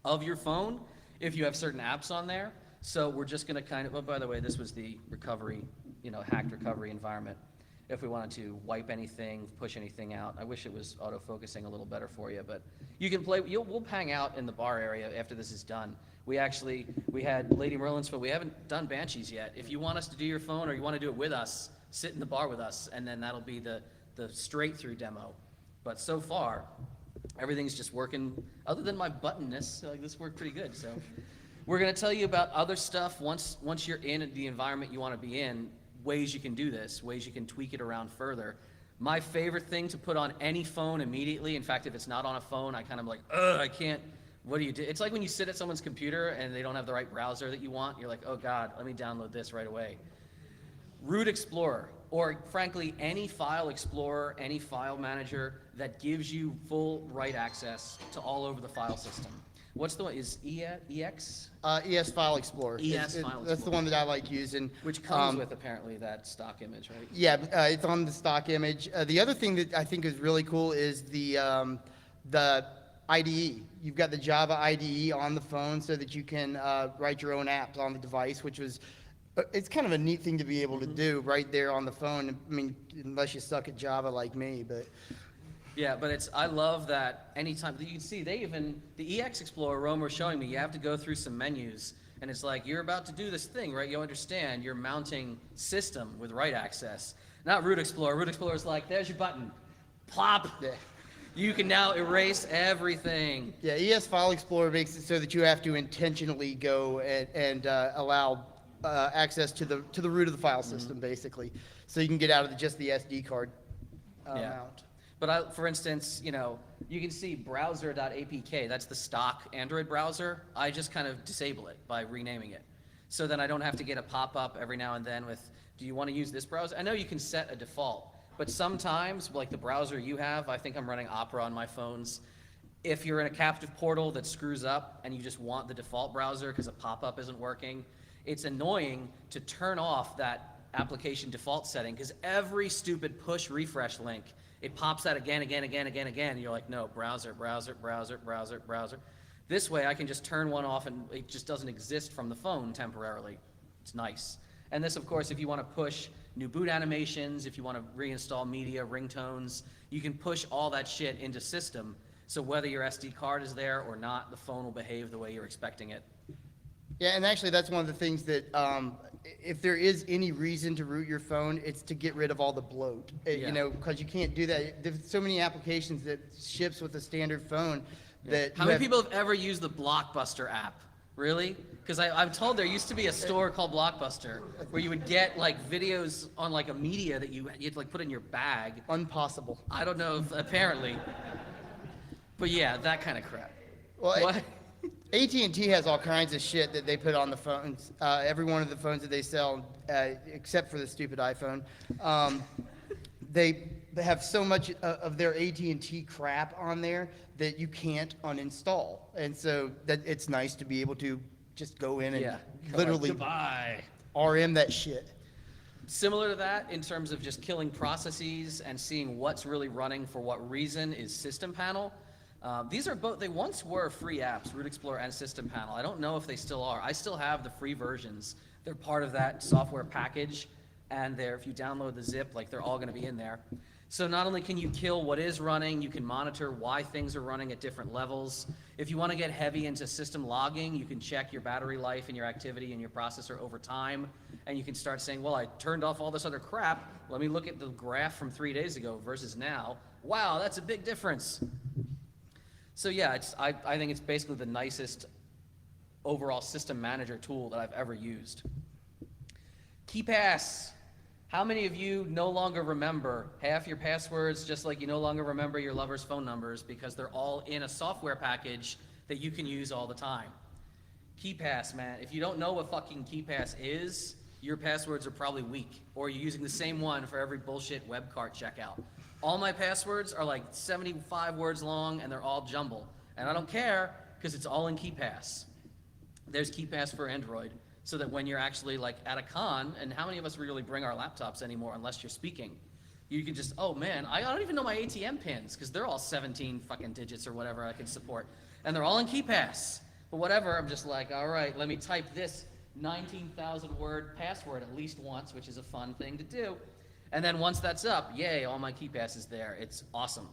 of your phone if you have certain apps on there. So we're just going to oh, by the way, this was the recovery, hacked recovery environment. If we wanted to wipe anything, push anything out. I wish it was auto-focusing a little better for you, but you can play. We'll hang out in the bar area after this is done. We had Lady Merlin's phone. We haven't done Banshee's yet. If you want us to do your phone or you want to do it with us, sit in the bar with us, and then that'll be the straight-through demo. But so far, everything's just working, other than my buttonness. Like, this worked pretty good. So we're going to tell you about other stuff once you're in the environment you want to be in, ways you can do this, ways you can tweak it around further. My favorite thing to put on any phone immediately, in fact, if it's not on a phone, I kind of like, I can't, what do you do? It's like when you sit at someone's computer and they don't have the right browser that you want, you're like, oh God, let me download this right away. Root Explorer, or frankly, any file explorer, any file manager that gives you full write access to all over the file system. What's the one? Is EX? ES File Explorer. File Explorer. That's the one that I like using. Which comes with, apparently, that stock image, right? Yeah, it's on the stock image. The other thing that I think is really cool is the IDE. You've got the Java IDE on the phone so that you can write your own apps on the device, which was, it's kind of a neat thing to be able to do right there on the phone. I mean, unless you suck at Java like me, but... Yeah, but I love that anytime, you can see the EX Explorer, Rome was showing me, you have to go through some menus, and it's like, you're about to do this thing, right? You understand, you're mounting system with write access. Not Root Explorer. Root Explorer is like, there's your button. Plop. Yeah. You can now erase everything. Yeah, ES File Explorer makes it so that you have to intentionally go and allow access to the root of the file system, basically, so you can get out of just the SD card mount. But for instance, you know, you can see browser.apk, that's the stock Android browser. I just kind of disable it by renaming it. So then I don't have to get a pop-up every now and then with, do you want to use this browser? I know you can set a default, but sometimes, like the browser you have, I think I'm running Opera on my phones. If you're in a captive portal that screws up and you just want the default browser because a pop-up isn't working, it's annoying to turn off that application default setting because every stupid push refresh link, it pops out again, and you're like, no, browser. This way I can just turn one off and it just doesn't exist from the phone temporarily. It's nice. And this, of course, if you want to push new boot animations, if you want to reinstall media, ringtones, you can push all that shit into system. So whether your SD card is there or not, the phone will behave the way you're expecting it. Yeah, and actually that's one of the things that if there is any reason to root your phone, it's to get rid of all the bloat. You know, because you can't do that. There's so many applications that ships with a standard phone that. How many people have ever used the Blockbuster app? Really? Because I'm told there used to be a store called Blockbuster where you would get like videos on like a media that you had to like put in your bag. Impossible. I don't know if apparently. But yeah, that kind of crap. Well, What? AT&T has all kinds of shit that they put on the phones. Every one of the phones that they sell, except for the stupid iPhone, they have so much of their AT&T crap on there that you can't uninstall. And so that it's nice to be able to just go in and literally Goodbye. RM that shit. Similar to that in terms of just killing processes and seeing what's really running for what reason is System Panel. These are both, they once were free apps, Root Explorer and System Panel. I don't know if they still are. I still have the free versions. They're part of that software package, and if you download the zip, like they're all going to be in there. So not only can you kill what is running, you can monitor why things are running at different levels. If you want to get heavy into system logging, you can check your battery life and your activity and your processor over time, and you can start saying, well, I turned off all this other crap. Let me look at the graph from 3 days ago versus now. Wow, that's a big difference. So yeah, I think it's basically the nicest overall system manager tool that I've ever used. KeePass. How many of you no longer remember half your passwords, just like you no longer remember your lover's phone numbers because they're all in a software package that you can use all the time? KeePass, man. If you don't know what fucking KeePass is, your passwords are probably weak, or you're using the same one for every bullshit web cart checkout. All my passwords are like 75 words long, and they're all jumble. And I don't care, because it's all in KeePass. There's KeePass for Android, so that when you're actually like at a con, and how many of us really bring our laptops anymore unless you're speaking? You can just, oh man, I don't even know my ATM pins, because they're all 17 fucking digits or whatever I can support. And they're all in KeePass. But whatever, I'm just like, all right, let me type this 19,000 word password at least once, which is a fun thing to do. And then once that's up, yay, all my KeePass is there. It's awesome.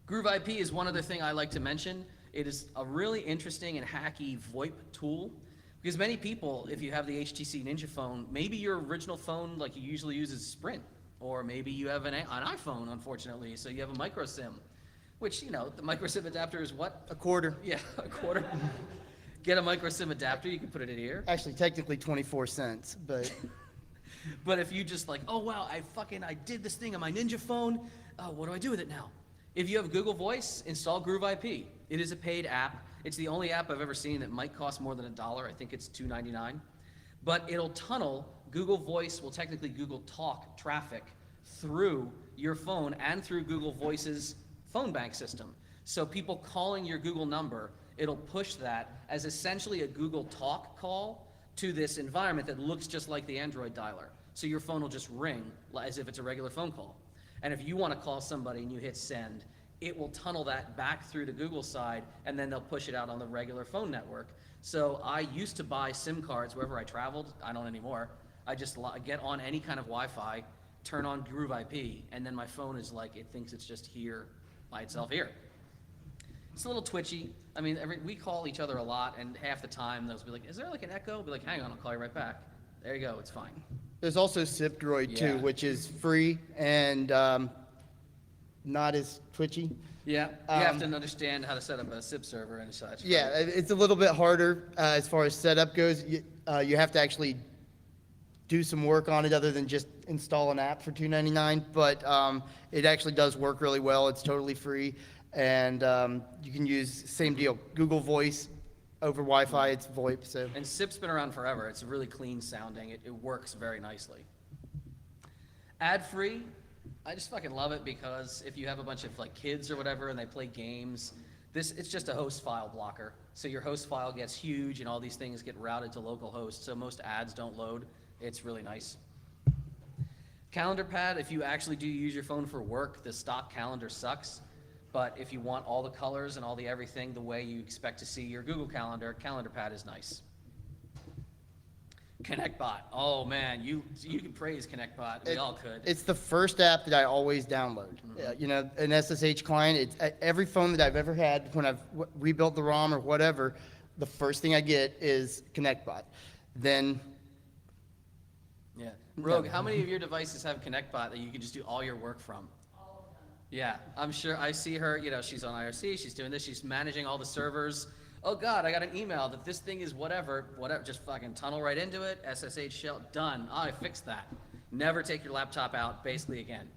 Groove IP is one other thing I like to mention. It is a really interesting and hacky VoIP tool, because many people, if you have the HTC Ninja phone, maybe your original phone like you usually use is Sprint, or maybe you have an iPhone, unfortunately, so you have a micro SIM, which, you know, the micro SIM adapter is what? A quarter. Yeah, a quarter. Get a micro SIM adapter, you can put it in here. Actually, technically 24 cents, but... But if you just like, oh wow, I did this thing on my Ninja phone, what do I do with it now? If you have Google Voice, install Groove IP. It is a paid app. It's the only app I've ever seen that might cost more than $1. I think it's $2.99. But it'll tunnel, Google Voice will technically Google Talk traffic through your phone and through Google Voice's phone bank system. So people calling your Google number, it'll push that as essentially a Google Talk call to this environment that looks just like the Android dialer. So your phone will just ring as if it's a regular phone call. And if you want to call somebody and you hit send, it will tunnel that back through to Google's side, and then they'll push it out on the regular phone network. So I used to buy SIM cards wherever I traveled. I don't anymore. I just get on any kind of Wi-Fi, turn on Groove IP, and then my phone is like, it thinks it's just here by itself here. It's a little twitchy. I mean, we call each other a lot, and half the time they'll be like, is there like an echo? I'll be like, hang on, I'll call you right back. There you go, it's fine. There's also SipDroid too, which is free, and not as twitchy. Yeah, you have to understand how to set up a SIP server and such. Yeah, right? it's a little bit harder as far as setup goes. You have to actually do some work on it other than just install an app for $2.99, but it actually does work really well. It's totally free, and you can use, same deal, Google Voice over Wi-Fi. It's VoIP. So. And SIP's been around forever. It's really clean sounding. It works very nicely. Ad-free, I just fucking love it because if you have a bunch of like kids or whatever and they play games, it's just a host file blocker. So your host file gets huge and all these things get routed to local hosts, so most ads don't load. It's really nice. Calendar pad, if you actually do use your phone for work, the stock calendar sucks. But if you want all the colors and all the everything the way you expect to see your Google Calendar, Calendar pad is nice. ConnectBot. Oh man, you can praise ConnectBot. We all could. It's the first app that I always download. You know, an SSH client. It's every phone that I've ever had when I've rebuilt the ROM or whatever. The first thing I get is ConnectBot. Then. Yeah. Rogue, how many of your devices have ConnectBot that you can just do all your work from? All of them. Yeah, I'm sure. I see her. You know, she's on IRC. She's doing this. She's managing all the servers. Oh God, I got an email that this thing is whatever. Just fucking tunnel right into it. SSH shell, done. Oh, I fixed that. Never take your laptop out, basically again.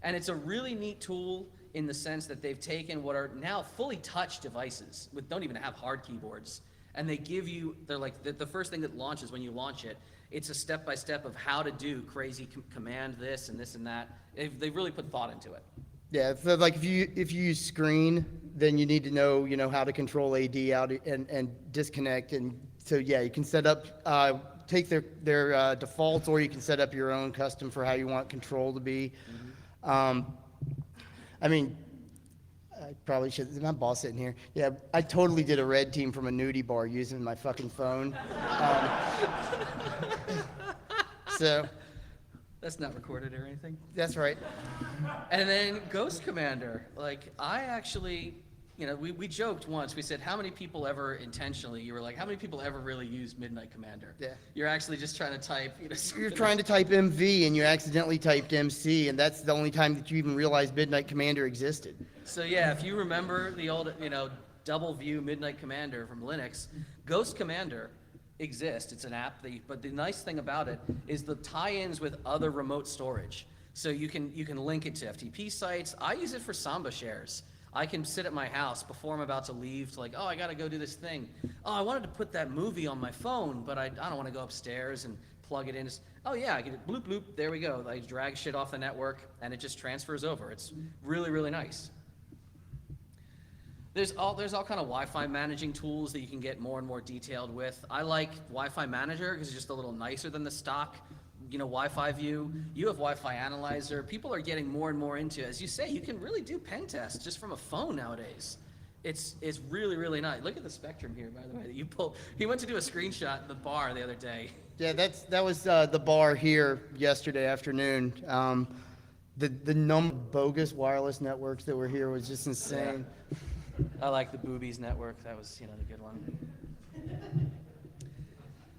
And it's a really neat tool in the sense that they've taken what are now fully touch devices with don't even have hard keyboards, and they give you. They're like the first thing that launches when you launch it. It's a step-by-step of how to do crazy command this and this and that. They've really put thought into it. Yeah, so like if you use screen, then you need to know how to control AD out and disconnect, and so yeah, you can set up take their defaults, or you can set up your own custom for how you want control to be. I mean, I probably should. My boss sitting here. Yeah, I totally did a red team from a nudie bar using my fucking phone. So. That's not recorded or anything. That's right. And then Ghost Commander, like I actually, we joked once. We said, how many people ever intentionally? You were like, how many people ever really use Midnight Commander? Yeah. You're actually just trying to type. You're trying to type MV and you accidentally typed MC, and that's the only time that you even realized Midnight Commander existed. So yeah, if you remember the old, double view Midnight Commander from Linux, Ghost Commander exists. It's an app but the nice thing about it is the tie-ins with other remote storage. So you can link it to FTP sites. I use it for Samba shares. I can sit at my house before I'm about to leave to like, oh, I got to go do this thing. Oh, I wanted to put that movie on my phone, but I don't want to go upstairs and plug it in. Oh yeah, I get it, bloop, bloop, there we go. I drag shit off the network and it just transfers over. It's really, really nice. There's all kind of Wi-Fi managing tools that you can get more and more detailed with. I like Wi-Fi Manager because it's just a little nicer than the stock, Wi-Fi view. You have Wi-Fi Analyzer. People are getting more and more into, as you say, you can really do pen tests just from a phone nowadays. It's really, really nice. Look at the spectrum here, by the way, that you pulled. He went to do a screenshot in the bar the other day. Yeah, that was the bar here yesterday afternoon. The number of bogus wireless networks that were here was just insane. Yeah. I like the Boobies network. That was, the good one.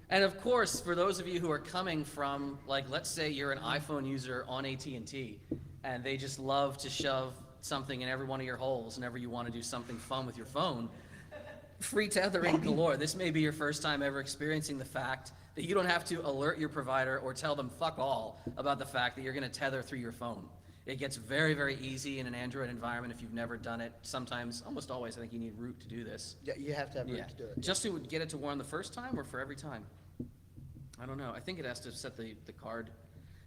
And of course, for those of you who are coming from, let's say you're an iPhone user on AT&T, and they just love to shove something in every one of your holes whenever you want to do something fun with your phone. Free tethering galore. This may be your first time ever experiencing the fact that you don't have to alert your provider or tell them fuck all about the fact that you're going to tether through your phone. It gets very, very easy in an Android environment if you've never done it. Sometimes, almost always, I think you need root to do this. Yeah, you have to have root to do it. Just to get it to warn the first time or for every time? I don't know. I think it has to set the card.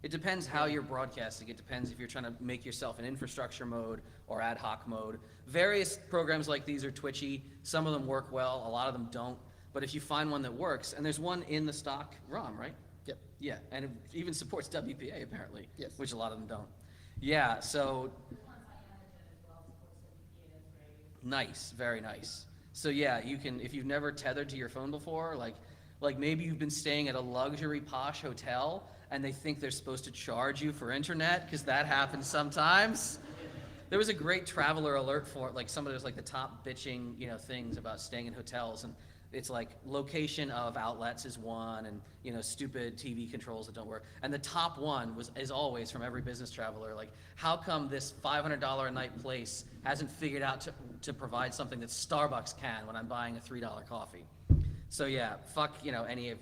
It depends how you're broadcasting. It depends if you're trying to make yourself in infrastructure mode or ad hoc mode. Various programs like these are twitchy. Some of them work well. A lot of them don't. But if you find one that works, and there's one in the stock ROM, right? Yep. Yeah, and it even supports WPA apparently. Yes. Which a lot of them don't. Yeah, so nice, very nice. So yeah, you can, if you've never tethered to your phone before, like maybe you've been staying at a luxury posh hotel and they think they're supposed to charge you for internet, because that happens sometimes. There was a great traveler alert for it, like somebody was like the top bitching, things about staying in hotels, and it's like location of outlets is one, and stupid TV controls that don't work. And the top one is always from every business traveler, like, how come this $500 a night place hasn't figured out to provide something that Starbucks can when I'm buying a $3 coffee? So yeah, fuck any of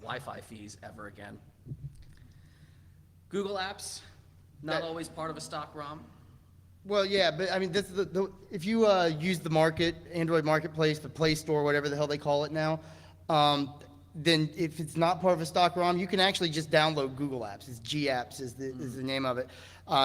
Wi-Fi fees ever again. Google Apps, not always part of a stock ROM. Well, yeah, but I mean, this is if you use the Android Marketplace, the Play Store, whatever the hell they call it now, then if it's not part of a stock ROM, you can actually just download Google Apps. It's G Apps is the name of it.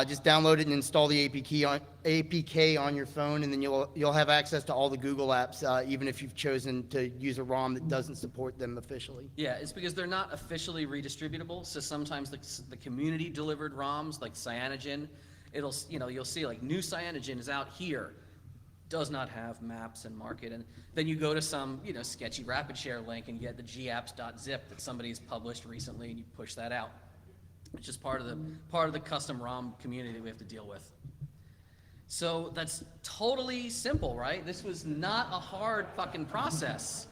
Just download it and install the APK on your phone, and then you'll have access to all the Google Apps, even if you've chosen to use a ROM that doesn't support them officially. Yeah, it's because they're not officially redistributable. So sometimes the community delivered ROMs, like Cyanogen, you'll see like new Cyanogen is out here, does not have maps and market, and then you go to some sketchy rapid share link and you get the gapps.zip that somebody's published recently, and you push that out. It's just part of the custom ROM community we have to deal with. So that's totally simple, right? This was not a hard fucking process.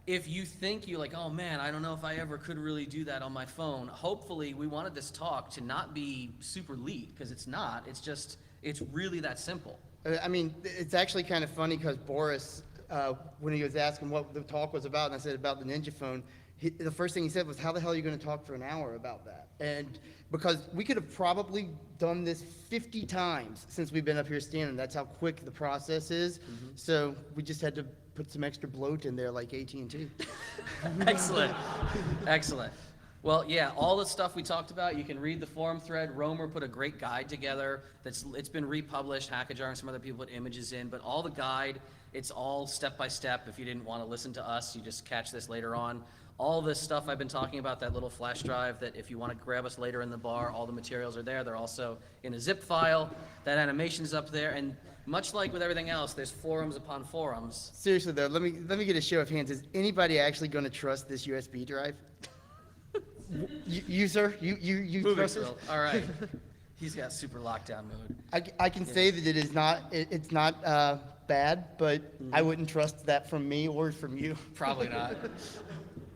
If you think you're like, oh man, I don't know if I ever could really do that on my phone. Hopefully, we wanted this talk to not be super elite, because it's not. It's really that simple. I mean, it's actually kind of funny because Boris, when he was asking what the talk was about, and I said about the Ninja phone, the first thing he said was, how the hell are you going to talk for an hour about that? And because we could have probably done this 50 times since we've been up here standing. That's how quick the process is. Mm-hmm. So we just had to put some extra bloat in there like AT&T. Excellent. Excellent. Well, yeah, all the stuff we talked about, you can read the forum thread. Romer put a great guide together. It's been republished. Hackajar and some other people put images in, but all the guide, it's all step by step. If you didn't want to listen to us, you just catch this later on. All this stuff I've been talking about, that little flash drive, that if you want to grab us later in the bar, all the materials are there. They're also in a zip file. That animation's up there, and much like with everything else, there's forums upon forums. Seriously though, let me get a show of hands. Is anybody actually going to trust this USB drive? You sir, you trust it? All right. He's got super lockdown mode. I can say that it's not bad, but I wouldn't trust that from me or from you. Probably not.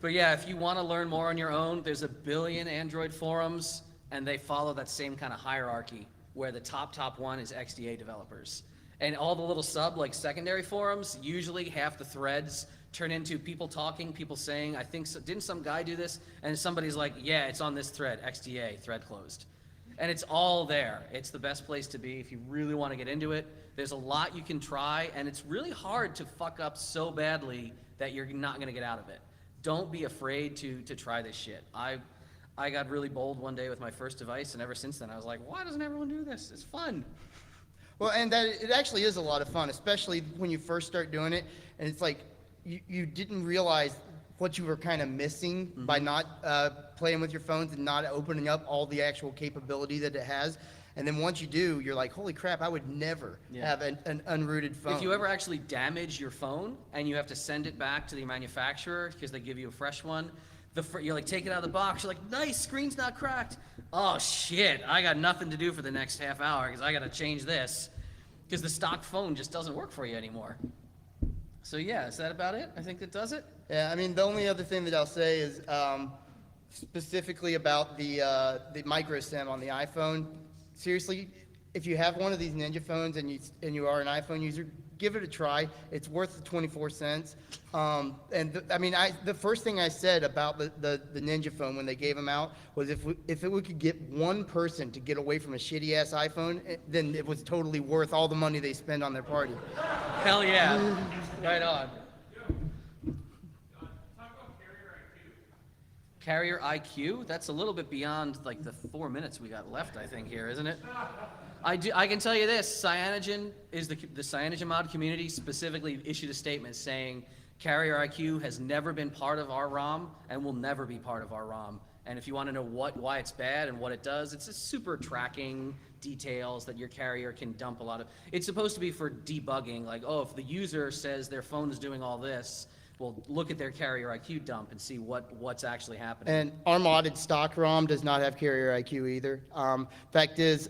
But yeah, if you want to learn more on your own, there's a billion Android forums, and they follow that same kind of hierarchy, where the top one is XDA developers. And all the little like secondary forums, usually half the threads turn into people talking, people saying, I think, didn't some guy do this? And somebody's like, yeah, it's on this thread, XDA, thread closed. And it's all there. It's the best place to be if you really want to get into it. There's a lot you can try, and it's really hard to fuck up so badly that you're not going to get out of it. Don't be afraid to try this shit. I got really bold one day with my first device, and ever since then I was like, why doesn't everyone do this? It's fun. Well, and it actually is a lot of fun, especially when you first start doing it, and it's like you didn't realize what you were kind of missing by not playing with your phones and not opening up all the actual capability that it has. And then once you do, you're like, holy crap, I would never have an unrooted phone. If you ever actually damage your phone and you have to send it back to the manufacturer because they give you a fresh one, you're like, take it out of the box. You're like, nice, screen's not cracked. Oh, shit, I got nothing to do for the next half hour because I got to change this because the stock phone just doesn't work for you anymore. So, yeah, is that about it? I think that does it. Yeah, I mean, the only other thing that I'll say is specifically about the micro SIM on the iPhone. Seriously, if you have one of these Ninja phones and you are an iPhone user, give it a try. It's worth the 24 cents. The first thing I said about the Ninja phone when they gave them out was if we could get one person to get away from a shitty ass iPhone, then it was totally worth all the money they spend on their party. Hell yeah. Right on. Carrier IQ? That's a little bit beyond like the 4 minutes we got left, I think, here, isn't it? I can tell you this, Cyanogen is the Cyanogen mod community specifically issued a statement saying Carrier IQ has never been part of our ROM and will never be part of our ROM. And if you want to know why it's bad and what it does, it's a super tracking details that your carrier can dump a lot of. It's supposed to be for debugging, like, oh, if the user says their phone is doing all this, well, look at their Carrier IQ dump and see what's actually happening. And our modded stock ROM does not have Carrier IQ either. Fact is,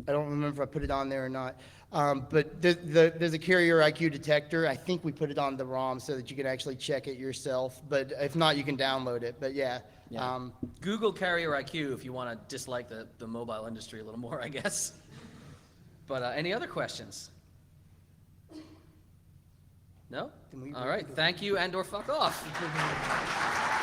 I don't remember if I put it on there or not. But there's a carrier IQ detector. I think we put it on the ROM so that you can actually check it yourself. But if not, you can download it. But yeah. Google Carrier IQ if you want to dislike the mobile industry a little more, I guess. But any other questions? No? All right. Thank you and/or fuck off.